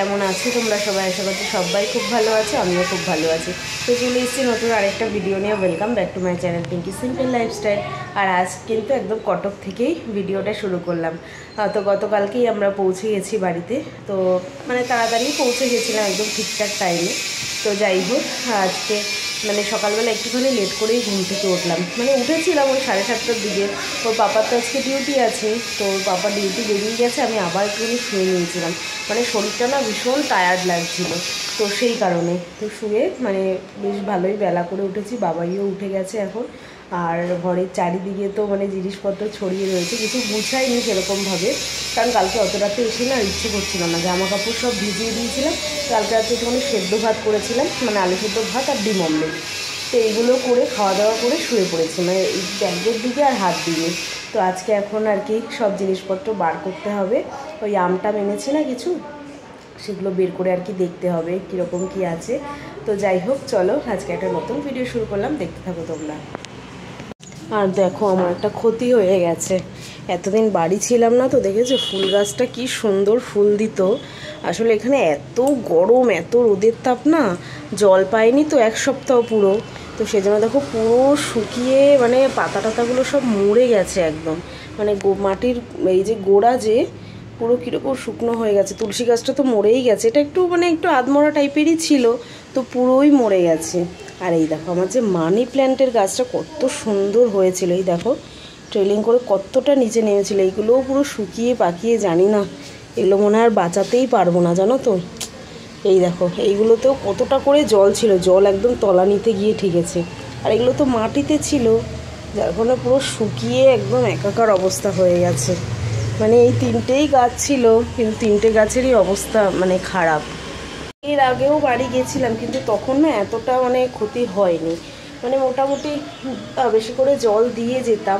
কেমন আছো তোমরা সবাই? আশা করছি সবাই খুব ভালো আছে, আমিও খুব ভালো আছি। তো চলে এসেছি নতুন আরেকটা ভিডিও নিয়ে। Welcome back to my channel Pinki simple lifestyle. আর আজ কিন্তু একদম কটক থেকেই ভিডিওটা শুরু করলাম। তো গতকালকেই আমরা পৌঁছে গেছি বাড়িতে। তো মানে তাড়াতাড়ি পৌঁছে গেছিলাম একদম ঠিকঠাক টাইমে। তো যাই হোক, আজকে মানে সকালবেলা একটুখানি লেট করেই ঘুম থেকে উঠলাম। মানে উঠেছিলাম ওই 7:30টার দিকে। ওর পাপার তো আজকে ডিউটি আছে, তো ওর পাপা ডিউটি বেরিয়ে গেছে, আমি আবার একটুখানি শুয়ে নিয়েছিলাম। মানে শরীরটা না ভীষণ টায়ার্ড লাগছিল, তো সেই কারণে তো শুয়ে মানে বেশ ভালোই বেলা করে উঠেছি। বাবাইও উঠে গেছে এখন। আর ঘরের চারিদিকে তো মানে জিনিসপত্র ছড়িয়ে রয়েছে, কিছু গুছাইনি সেরকমভাবে, কারণ কালকে অত রাতে এসে না ইচ্ছে করছিল না। জামা কাপড় সব ভিজিয়ে দিয়েছিলাম। কালকে রাতে একটুখানি সেদ্ধ ভাত করেছিলাম, মানে আলু সেদ্ধ ভাত আর ডিম অমলেট। তো এইগুলো করে খাওয়া দাওয়া করে শুয়ে পড়েছি, মানে এই ব্যাগের দিকে আর হাত দিইনি। তো আজকে এখন আর কি সব জিনিসপত্র বার করতে হবে। ওই আমটা এনেছি না কিছু, সেগুলো বের করে আর কি দেখতে হবে কীরকম কী আছে। তো যাই হোক, চলো আজকে একটা নতুন ভিডিও শুরু করলাম, দেখতে থাকো তোমরা। আর দেখো, আমার একটা ক্ষতি হয়ে গেছে। এতদিন বাড়ি ছিলাম না, তো দেখেছো ফুল গাছটা কি সুন্দর ফুল দিত। আসলে এখানে এত গরম, এত রোদের তাপ না, জল পায়নি তো 1 সপ্তাহ পুরো। তো সেজন্য দেখো পুরো শুকিয়ে মানে পাতা টাতাগুলো সব মরে গেছে একদম। মানে মাটির এই যে গোড়া যে পুরো কীরকম শুকনো হয়ে গেছে। তুলসী গাছটা তো মরেই গেছে, এটা একটু মানে একটু আধমরা টাইপেরই ছিল, তো পুরোই মরে গেছে। আর এই দেখো আমার যে মানি প্ল্যান্টের গাছটা কত সুন্দর হয়েছিল, এই দেখো ট্রেলিং করে কতটা নিচে নেমেছিল। এইগুলোও পুরো শুকিয়ে পাকিয়ে জানি না, এগুলো মনে হয় আর বাঁচাতেই পারবো না, জানো তো। এই দেখো এইগুলোতেও কতটা করে জল ছিল, জল একদম তলানিতে গিয়ে ঠেকেছে। আর এগুলো তো মাটিতে ছিল, যার ফলে পুরো শুকিয়ে একদম একাকার অবস্থা হয়ে গেছে। মানে এই 3টেই গাছ ছিল, কিন্তু 3টে গাছেরই অবস্থা মানে খারাপ। এর আগেও বাড়ি গেছিলাম, কিন্তু তখন না এতটা মানে ক্ষতি হয়নি, মানে মোটামুটি বেশি করে জল দিয়ে যেতাম।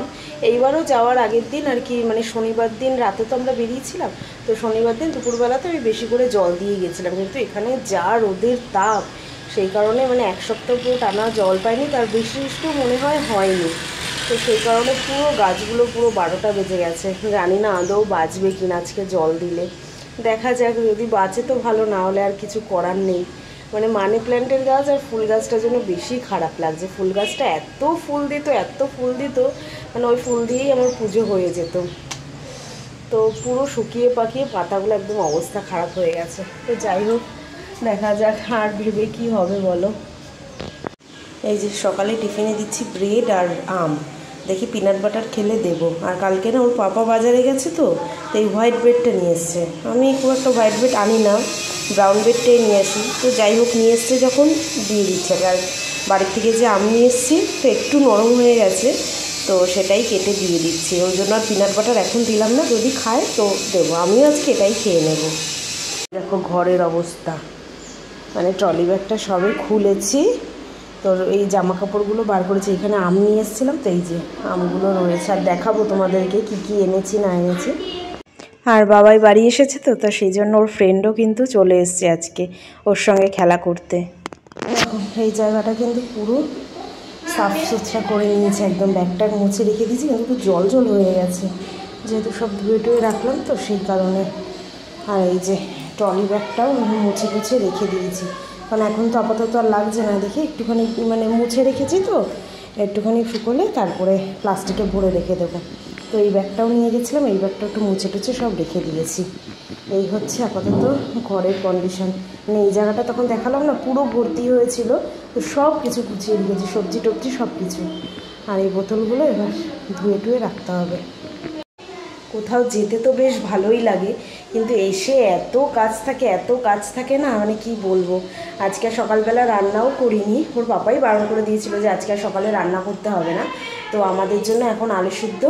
এইবারও যাওয়ার আগের দিন আর কি, মানে শনিবার দিন রাতে তো আমরা বেরিয়েছিলাম, তো শনিবার দিন দুপুরবেলাতে আমি বেশি করে জল দিয়ে গেছিলাম। কিন্তু এখানে যা রোদের তাপ, সেই কারণে মানে 1 সপ্তাহ পুরো টানা জল পাইনি, তার বেশি মনে হয়নি। তো সেই কারণে পুরো গাছগুলো পুরো 12টা বেজে গেছে। জানি না আদৌ বাঁচবে কিনা আজকে জল দিলে, দেখা যাক। যদি বাঁচে তো ভালো, না হলে আর কিছু করার নেই। মানে মানি প্ল্যান্টের গাছ আর ফুল গাছটার জন্য বেশি খারাপ লাগছে। ফুল গাছটা এত ফুল দিত, এত ফুল দিত, মানে ওই ফুল দিয়েই আমার পুজো হয়ে যেত। তো পুরো শুকিয়ে পাকিয়ে পাতাগুলো একদম অবস্থা খারাপ হয়ে গেছে। তো যাই হোক, দেখা যাক আর ভেবে কি হবে বলো। এই যে সকালে টিফিনে দিচ্ছি ব্রেড আর আম, দেখি পিনাট বাটার খেলে দেবো। আর কালকে না ওর পাপা বাজারে গেছে, তো এই হোয়াইট ব্রেডটা নিয়ে এসছে। আমি খুব একটা হোয়াইট ব্রেড আনি না, ব্রাউন ব্রেডটাই নিয়ে আসি। তো যাই হোক, নিয়ে এসছে যখন দিয়ে দিচ্ছে। আর বাড়ির থেকে যে আম নিয়ে এসছি, তো একটু নরম হয়ে গেছে, তো সেটাই কেটে দিয়ে দিচ্ছি। ওই জন্য আর পিনাট বাটার এখন দিলাম না, যদি খায় তো দেবো। আমিও আজকে এটাই খেয়ে নেব। দেখো ঘরের অবস্থা, মানে ট্রলি ব্যাগটা সবে খুলেছি, তো এই জামা কাপড়গুলো বার করেছি। এখানে আম নিয়ে এসেছিলাম, তো এই যে আমগুলো রয়েছে। আর দেখাবো তোমাদেরকে কি কি এনেছি না এনেছি। আর বাবাই বাড়ি এসেছে, তো সেই জন্য ওর ফ্রেন্ডও কিন্তু চলে এসছে আজকে ওর সঙ্গে খেলা করতে। এই জায়গাটা কিন্তু পুরো সাফ সুতরা করে নিয়েছে, একদম ব্যাগটা মুছে রেখে দিয়েছি, কিন্তু একটু জল জল হয়ে গেছে, যেহেতু সব ধুয়ে টুয়ে রাখলাম, তো সেই কারণে। আর এই যে ট্রলি ব্যাগটাও মুছে মুছে রেখে দিয়েছি, কারণ এখন তো আপাতত আর লাগছে না। দেখি একটুখানি মানে মুছে রেখেছি, তো একটুখানি শুকোলে তারপরে প্লাস্টিকে ভরে রেখে দেবো। তো এই ব্যাগটাও নিয়ে গেছিলাম, এই ব্যাগটা একটু মুছে টুছে সব রেখে দিয়েছি। এই হচ্ছে আপাতত ঘরের কন্ডিশন। মানে এই জায়গাটা তখন দেখালাম না, পুরো ভর্তি হয়েছিল, তো সব কিছু গুছিয়ে রেখেছি, সবজি টবজি সব কিছু। আর এই বোতলগুলো এবার ধুয়ে টুয়ে রাখতে হবে। কোথাও যেতে তো বেশ ভালোই লাগে, কিন্তু এসে এত কাজ থাকে না, মানে কি বলবো। আজকে সকালবেলা রান্নাও করিনি, ওর পাপাই বারণ করে দিয়েছিল যে আজকে সকালে রান্না করতে হবে না। তো আমাদের জন্য এখন আলু সিদ্ধ,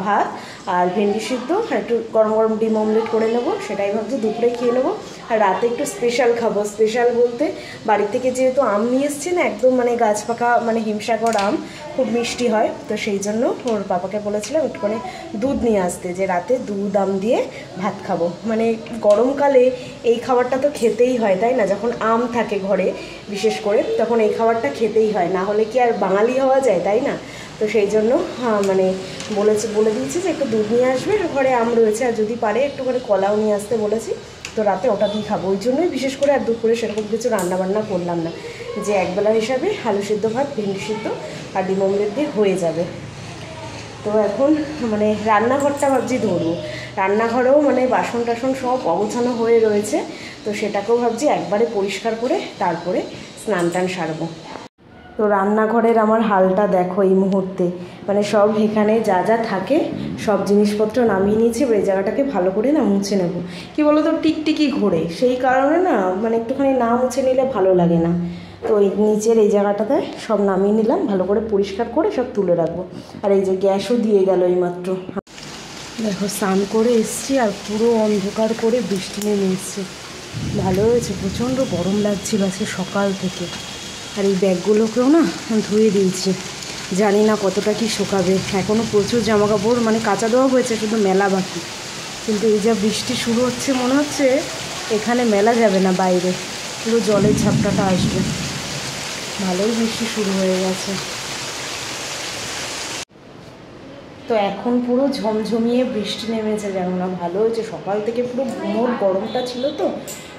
ভাত আর ভেন্ডি সিদ্ধ, আর একটু গরম গরম ডিম অমলেট করে নেবো, সেটাই ভাবছি দুপুরে খেয়ে নেবো। আর রাতে একটু স্পেশাল খাবো। স্পেশাল বলতে বাড়ি থেকে যেহেতু আম নিয়ে এসছে না, একদম মানে গাছ পাকা মানে হিমসাগর আম, খুব মিষ্টি হয়। তো সেই জন্য ওর পাপাকে বলেছিলাম একটুখানি দুধ নিয়ে আসতে, যে রাতে দুধ আম দিয়ে ভাত খাবো। মানে গরমকালে এই খাবারটা তো খেতেই হয়, তাই না? যখন আম থাকে ঘরে বিশেষ করে, তখন এই খাবারটা খেতেই হয়, না হলে কি আর বাঙালি হওয়া যায়, তাই না? তো সেই জন্য মানে বলে দিয়েছি যে একটু দুধ নিয়ে আসবে, ঘরে আম রয়েছে, আর যদি পারে একটুখানি কলাও নিয়ে আসতে বলেছি। তো রাতে ওটা দিয়ে খাবো, ওই জন্যই বিশেষ করে আর দুপুরে সেরকম কিছু রান্নাবান্না করলাম না, যে একবেলা হিসাবে আলু সিদ্ধ ভাত, ভেন্ডি সিদ্ধ আর ডিম অমলেট দিয়ে হয়ে যাবে। তো এখন মানে রান্নাঘরটা ভাবছি ধরবো, রান্নাঘরেও মানে বাসন টাসন সব অগোছানো হয়ে রয়েছে, তো সেটাকেও ভাবছি একবারে পরিষ্কার করে তারপরে স্নান টান সারবো। তো রান্নাঘরের আমার হালটা দেখো এই মুহূর্তে, মানে সব এখানে যা যা থাকে সব জিনিসপত্র নামিয়ে নিয়েছি, এবার এই জায়গাটাকে ভালো করে না মুছে নেব। কী বলো তো, টিকটিকি ঘোরে, সেই কারণে না মানে একটুখানি না মুছে নিলে ভালো লাগে না। তো এই নিচের এই জায়গাটাতে সব নামিয়ে নিলাম, ভালো করে পরিষ্কার করে সব তুলে রাখবো। আর এই যে গ্যাসও দিয়ে গেল এইমাত্র, দেখো স্নান করে এসছি আর পুরো অন্ধকার করে বৃষ্টি নেমে এসছে। ভালো হয়েছে, প্রচণ্ড গরম লাগছিল আজকে সকাল থেকে। আর এই ব্যাগগুলোকেও না ধুয়ে দিয়েছি, জানি না কতটা কি শুকাবে। এখনও প্রচুর জামা কাপড় মানে কাচা দেওয়া হয়েছে, শুধু মেলা বাকি। কিন্তু এই যা বৃষ্টি শুরু হচ্ছে মনে হচ্ছে এখানে মেলা যাবে না, বাইরে পুরো জলের ঝাপটাটা আসবে। ভালোই বৃষ্টি শুরু হয়ে গেছে। তো এখন পুরো ঝমঝমিয়ে বৃষ্টি নেমেছে, জানো না, ভালো হয়েছে। সকাল থেকে পুরো গুমোট গরমটা ছিল তো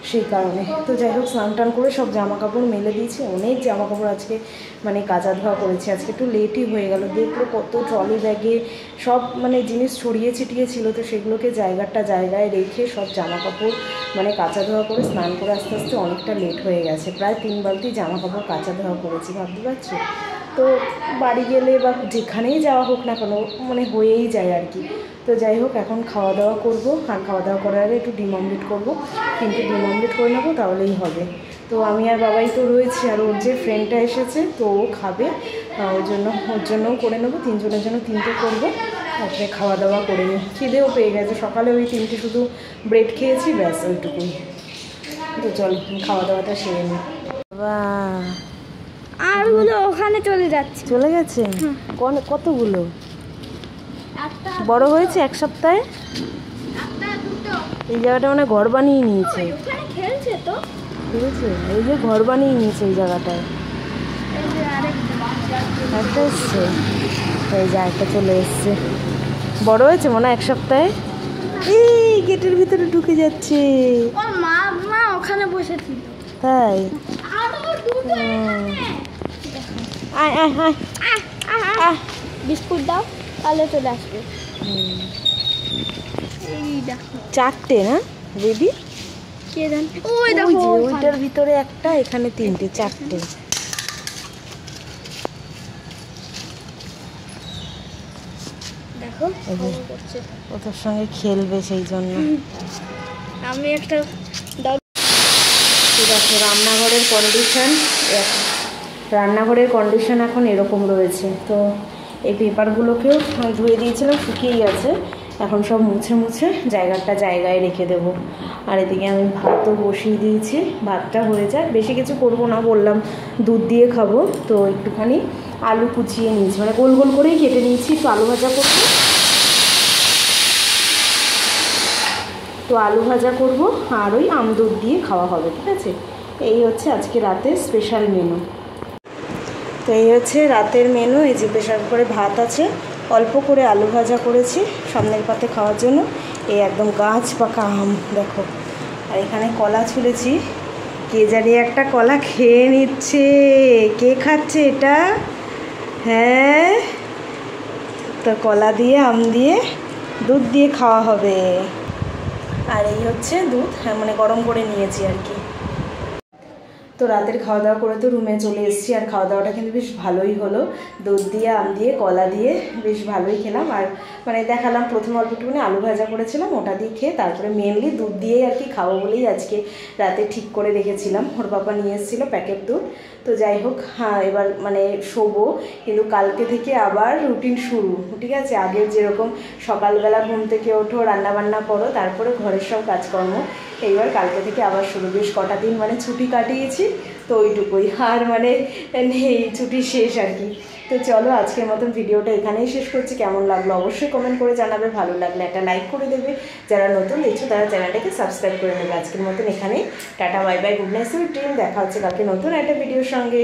সেই কারণে। তো যাই হোক, স্নান টান করে সব জামা কাপড় মেলে দিয়েছি। অনেক জামা কাপড় আজকে মানে কাচা ধোয়া করেছি, আজকে একটু লেটই হয়ে গেল। দেখলো কত ট্রলি ব্যাগে সব মানে জিনিস ছড়িয়ে ছিটিয়ে ছিল, তো সেগুলোকে জায়গায় রেখে সব জামা কাপড় মানে কাচা ধোয়া করে স্নান করে আস্তে আস্তে অনেকটা লেট হয়ে গেছে। প্রায় 3 বালতি জামা কাপড় কাচা ধোয়া করেছি, ভাবতে পারছি। তো বাড়ি গেলে বা যেখানেই যাওয়া হোক না কেন মানে হয়েই যায় আর কি। তো যাই হোক, এখন খাওয়া দাওয়া করবো, আর খাওয়া দাওয়া করার আগে একটু ডিম অমলেট করবো, 3টে ডিম অমলেট করে নেবো, তাহলেই হবে। তো আমি আর বাবাই তো রয়েছি, আর ওর যে ফ্রেন্ডটা এসেছে তো ও খাবে, ওর জন্যও করে নেবো। 3 জনের জন্য 3টে করবো, তারপরে খাওয়া দাওয়া করে নিই। খিদেও পেয়ে গেছে, সকালে ওই 3টে শুধু ব্রেড খেয়েছি, ব্যাস ওইটুকুই। তো চল খাওয়া দাওয়াটা সেরে নিই। বাহ, আরগুলো ওখানে চলে যাচ্ছে, চলে গেছে। কতগুলো বড় হয়েছে এক সপ্তাহে? এই জায়গাটা মানে ঘর বানিয়ে নিয়েছে, খেলছে তো, খেলছে। এই যে ঘর বানিয়ে নিয়েছে এই জায়গাটায়। একটা এসছে, এই যে একটা চলে এসছে। বড় হয়েছে মনে হয় এক সপ্তাহে। এই গেটের ভিতরে ঢুকে যাচ্ছে। ওর মা ওখানে বসেছিল, তাই? আয় আয় আয়, বিস্কুট দাও তাহলে চলে আসবে। এই দেখো 4টে না বেবি? কে জানে, ওই দেখো ওইটার ভিতরে একটা, এখানে 3টে, 4টে। দেখো ওটার সঙ্গে খেলবে সেই জন্য। আমি একটা ঠিক আছে, রান্নাঘরের কন্ডিশন এখন এরকম রয়েছে। তো এই পেপারগুলোকেও ধুয়ে দিয়েছিলাম, শুকিয়েই গেছে। এখন সব মুছে মুছে জায়গায় রেখে দেব। আর এদিকে আমি ভাতও বসিয়ে দিয়েছি, ভাতটা হয়ে যাক। বেশি কিছু করবো না, বললাম দুধ দিয়ে খাবো। তো একটুখানি আলু কুচিয়ে নিয়েছি, মানে গোল গোল করেই কেটে নিয়েছি। একটু আলু ভাজা করবো, আর ওই দুধ দিয়ে খাওয়া হবে, ঠিক আছে? এই হচ্ছে আজকে রাতের স্পেশাল মেনু। তো এই হচ্ছে রাতের মেনু। এই যে প্রেশার কুকারে ভাত আছে, অল্প করে আলু ভাজা করেছি সামনের পাতে খাওয়ার জন্য। এই একদম গাছ পাকা আম দেখো, আর এখানে কলা ছুলেছি। কে জানি একটা কলা খেয়ে নিচ্ছে, কে খাচ্ছে এটা? হ্যাঁ, তো কলা দিয়ে আম দিয়ে দুধ দিয়ে খাওয়া হবে। আর এই হচ্ছে দুধ, মানে গরম করে নিয়েছি আর কি। তো রাতের খাওয়া দাওয়া করে তো রুমে চলে এসেছি, আর খাওয়া দাওয়াটা কিন্তু বেশ ভালোই হলো। দুধ দিয়ে, আম দিয়ে, কলা দিয়ে বেশ ভালোই খেলাম। আর মানে দেখালাম, প্রথমে অল্প একটুখানি আলু ভাজা করেছিলাম, ওটা দিয়ে খেয়ে তারপরে মেনলি দুধ দিয়েই আর কি খাবো বলেই আজকে রাতে ঠিক করে রেখেছিলাম। ওর বাবা নিয়ে এসেছিলো প্যাকেট দুধ। তো যাই হোক, হ্যাঁ এবার মানে শোবো, কিন্তু কালকে থেকে আবার রুটিন শুরু, ঠিক আছে? আগের যেরকম সকালবেলা ঘুম থেকে ওঠো, রান্নাবান্না করো, তারপরে ঘরের সব কাজকর্ম, এইবার কালকে থেকে আবার শুরু। বেশ কটা দিন মানে ছুটি কাটিয়েছি, তো ওইটুকুই, আর মানে নেই, ছুটি শেষ আর কি। তো চলো আজকের মতন ভিডিওটা এখানেই শেষ করছি। কেমন লাগলো অবশ্যই কমেন্ট করে জানাবে, ভালো লাগলে একটা লাইক করে দেবে, যারা নতুন দেখছো তারা চ্যানেলটাকে সাবস্ক্রাইব করে নেবে। আজকের মতন এখানেই tata, bye bye, good night, sweet dream. দেখা হচ্ছে কালকে নতুন একটা ভিডিওর সঙ্গে।